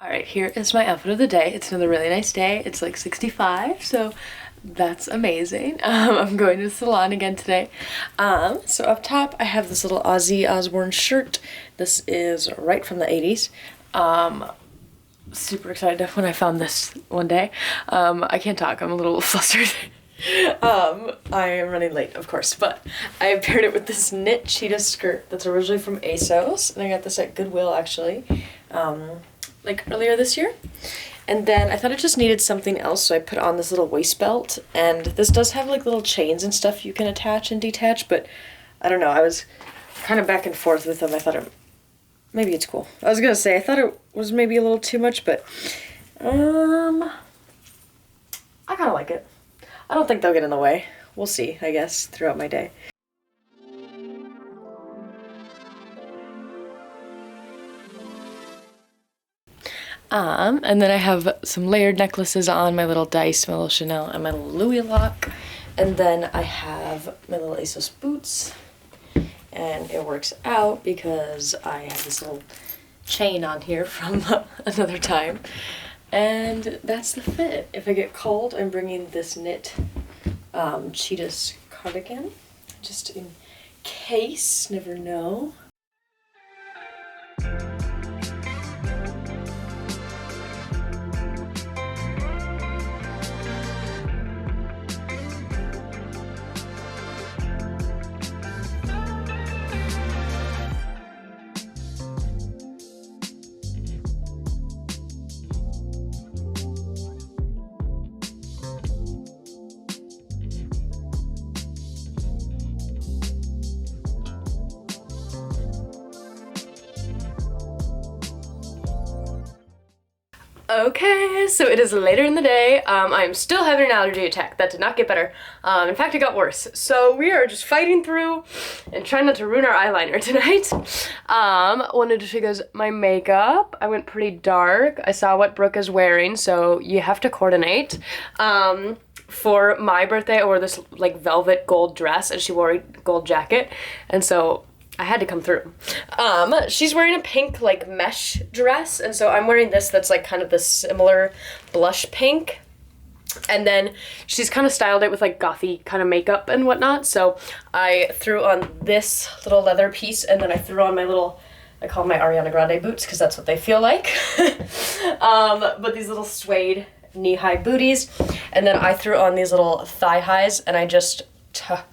Alright, here is my outfit of the day. It's another really nice day. It's like 65, so that's amazing. I'm going to the salon again today. So up top I have this little Ozzy Osbourne shirt. This is right from the 80s. Super excited when I found this one day. I can't talk, I'm a little flustered. I am running late, of course, but I paired it with this knit cheetah skirt that's originally from ASOS, and I got this at Goodwill actually. Like earlier this year. And then I thought it just needed something else, so I put on this little waist belt, and this does have like little chains and stuff you can attach and detach, but I don't know, I was kind of back and forth with them. I thought maybe it's cool. I was gonna say I thought it was maybe a little too much, but I kind of like it. I don't think they'll get in the way. We'll see, I guess, throughout my day. And then I have some layered necklaces on, my little dice, my little Chanel, and my little Louis lock. And then I have my little ASOS boots. And it works out because I have this little chain on here from another time. And that's the fit. If I get cold, I'm bringing this knit cheetahs cardigan, just in case, never know. Okay, so it is later in the day. I'm still having an allergy attack. That did not get better. In fact, it got worse. So we are just fighting through and trying not to ruin our eyeliner tonight. Wanted to show you guys my makeup. I went pretty dark. I saw what Brooke is wearing, so you have to coordinate. For my birthday, I wore this like velvet gold dress, and she wore a gold jacket, and so I had to come through. She's wearing a pink like mesh dress, and so I'm wearing this that's like kind of the similar blush pink. And then she's kind of styled it with like gothy kind of makeup and whatnot. So I threw on this little leather piece, and then I threw on my little, I call them my Ariana Grande boots because that's what they feel like. But these little suede knee-high booties. And then I threw on these little thigh highs, and I just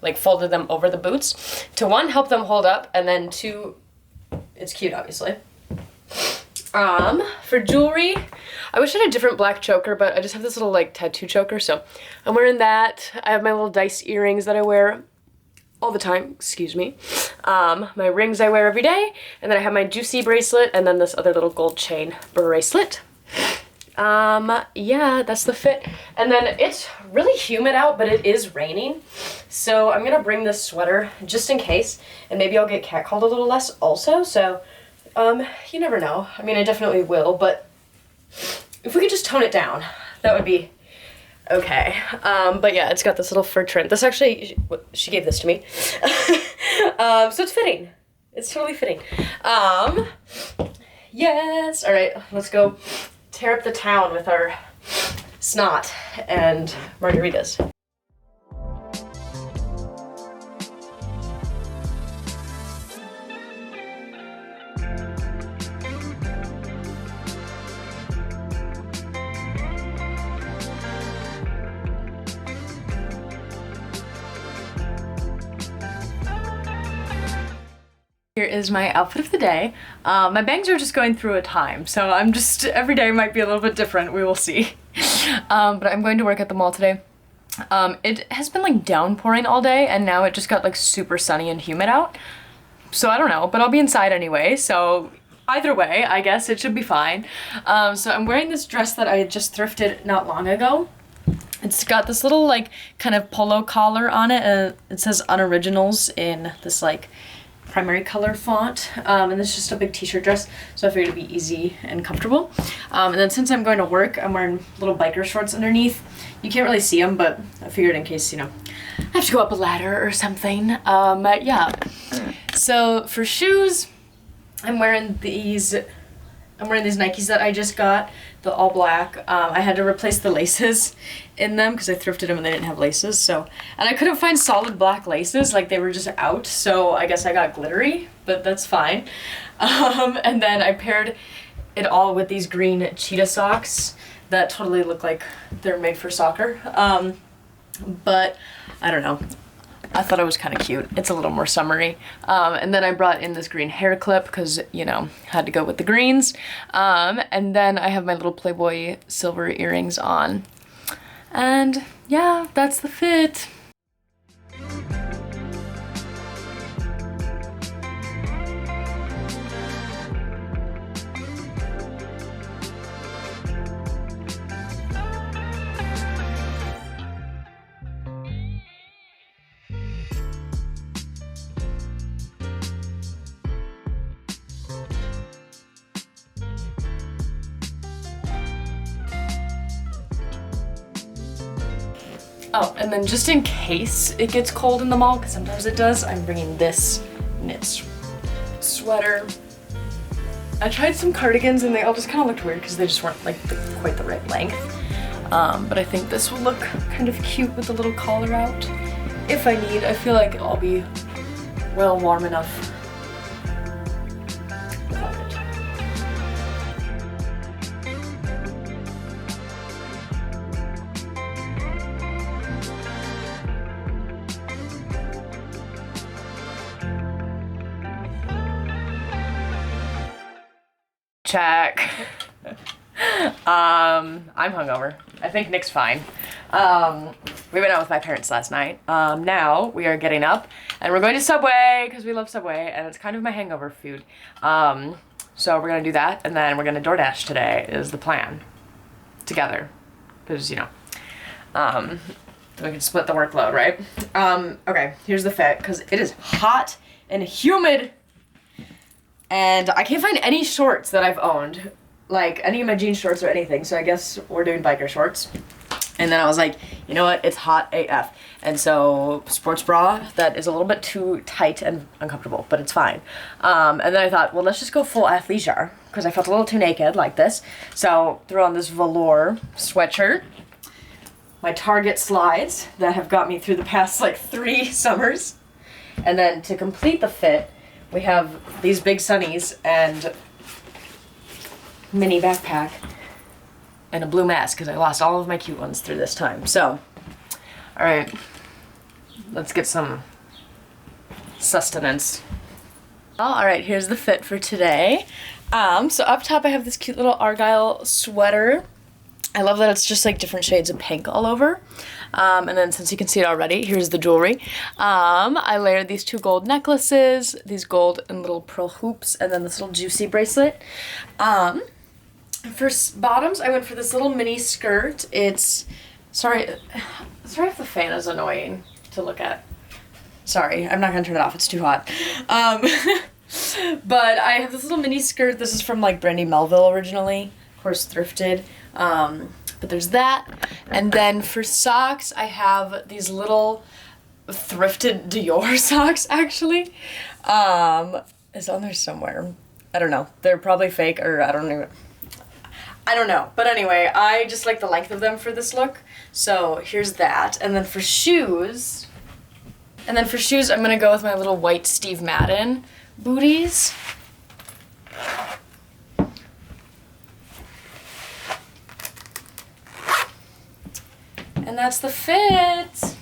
like folded them over the boots to one, help them hold up, and then two, it's cute obviously. For jewelry, I wish I had a different black choker, but I just have this little like tattoo choker, so I'm wearing that. I have my little dice earrings that I wear all the time, excuse me. My rings I wear every day, and then I have my Juicy bracelet, and then this other little gold chain bracelet. Yeah, that's the fit. And then it's really humid out, but it is raining. So I'm gonna bring this sweater just in case, and maybe I'll get catcalled a little less also. So, you never know. I mean, I definitely will, but if we could just tone it down, that would be okay. But yeah, it's got this little fur trim. This actually, she gave this to me. So it's fitting. It's totally fitting. Yes. All right, let's go tear up the town with our snot and margaritas. Here is my outfit of the day. My bangs are just going through a time, so I'm just, every day might be a little bit different, we will see. But I'm going to work at the mall today. It has been like downpouring all day, and now it just got like super sunny and humid out. So I don't know, but I'll be inside anyway, so either way, I guess it should be fine. So I'm wearing this dress that I had just thrifted not long ago. It's got this little like kind of polo collar on it, and it says Unoriginals in this like primary color font, and this is just a big t-shirt dress, so I figured it'd be easy and comfortable. And then since I'm going to work, I'm wearing little biker shorts underneath. You can't really see them, but I figured in case, you know, I have to go up a ladder or something. Yeah. So for shoes, I'm wearing these I'm wearing these Nikes that I just got, the all black. I had to replace the laces in them because I thrifted them and they didn't have laces. So, and I couldn't find solid black laces, like they were just out. So I guess I got glittery, but that's fine. And then I paired it all with these green cheetah socks that totally look like they're made for soccer. But I don't know. I thought it was kind of cute. It's a little more summery. And then I brought in this green hair clip because, you know, had to go with the greens. And then I have my little Playboy silver earrings on. And yeah, that's the fit. Oh, and then just in case it gets cold in the mall, because sometimes it does, I'm bringing this knit sweater. I tried some cardigans and they all just kind of looked weird because they just weren't like quite the right length. But I think this will look kind of cute with the little collar out. If I need, I feel like it'll be well warm enough. Check. I'm hungover. I think Nick's fine. We went out with my parents last night. Now we are getting up and we're going to Subway because we love Subway and it's kind of my hangover food. So we're gonna do that and then we're gonna DoorDash today is the plan. Together. Because, you know, we can split the workload, right? Okay, here's the fit because it is hot and humid. And I can't find any shorts that I've owned, like any of my jean shorts or anything, so I guess we're doing biker shorts. And then I was like, you know what, it's hot AF. And so, sports bra that is a little bit too tight and uncomfortable, but it's fine. And then I thought, well, let's just go full athleisure, because I felt a little too naked like this. So, threw on this velour sweatshirt, my Target slides that have got me through the past like 3 summers. And then to complete the fit, we have these big sunnies and mini backpack and a blue mask because I lost all of my cute ones through this time. So, all right, let's get some sustenance. All right, here's the fit for today. So up top I have this cute little Argyle sweater. I love that it's just like different shades of pink all over. And then since you can see it already, here's the jewelry. I layered these 2 gold necklaces, these gold and little pearl hoops, and then this little juicy bracelet. For bottoms, I went for this little mini skirt. It's, sorry if the fan is annoying to look at. Sorry, I'm not gonna turn it off, it's too hot. But I have this little mini skirt. This is from like Brandy Melville originally, of course thrifted. But there's that. And then for socks, I have these little thrifted Dior socks, actually. It's on there somewhere. I don't know. They're probably fake, or I don't know. But anyway, I just like the length of them for this look. So here's that. And then for shoes, I'm gonna go with my little white Steve Madden booties. And that's the fit.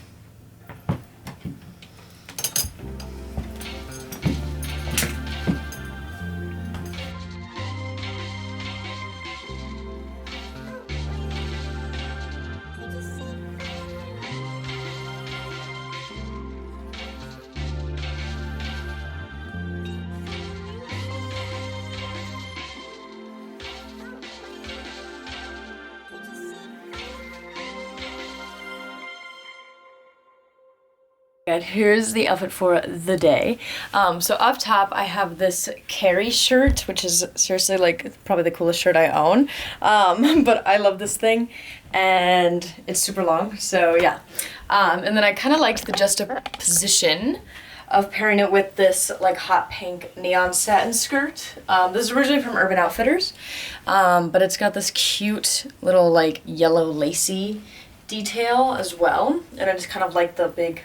And here's the outfit for the day. So up top I have this Carrie shirt, which is seriously like probably the coolest shirt I own. But I love this thing and it's super long, so yeah. And then I kind of liked the juxtaposition of pairing it with this like hot pink neon satin skirt. This is originally from Urban Outfitters, but it's got this cute little like yellow lacy detail as well, and I just kind of like the big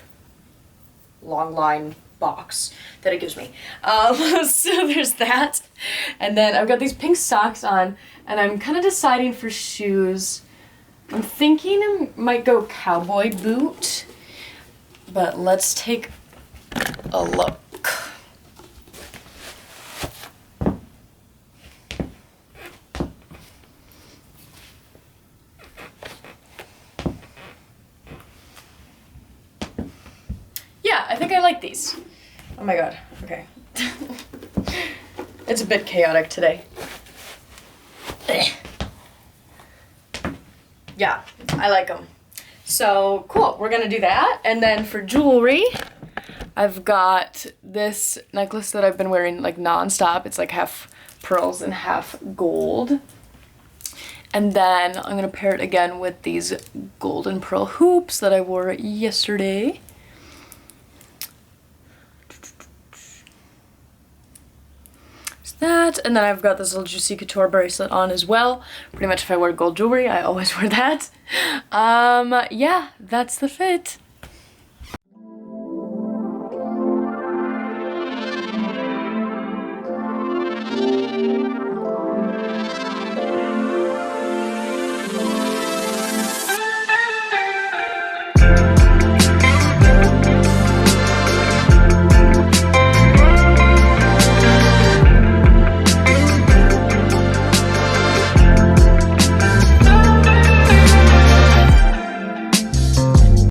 long line box that it gives me. So there's that, and then I've got these pink socks on, and I'm kind of deciding for shoes. I'm thinking I might go cowboy boot, but let's take a look. Yeah, I think I like these. Oh my god, okay. It's a bit chaotic today. Yeah, I like them. So cool, we're gonna do that. And then for jewelry, I've got this necklace that I've been wearing like non-stop. It's like half pearls and half gold. And then I'm gonna pair it again with these golden pearl hoops that I wore yesterday. That, and then I've got this little Juicy Couture bracelet on as well. Pretty much if I wear gold jewelry, I always wear that. Yeah, that's the fit.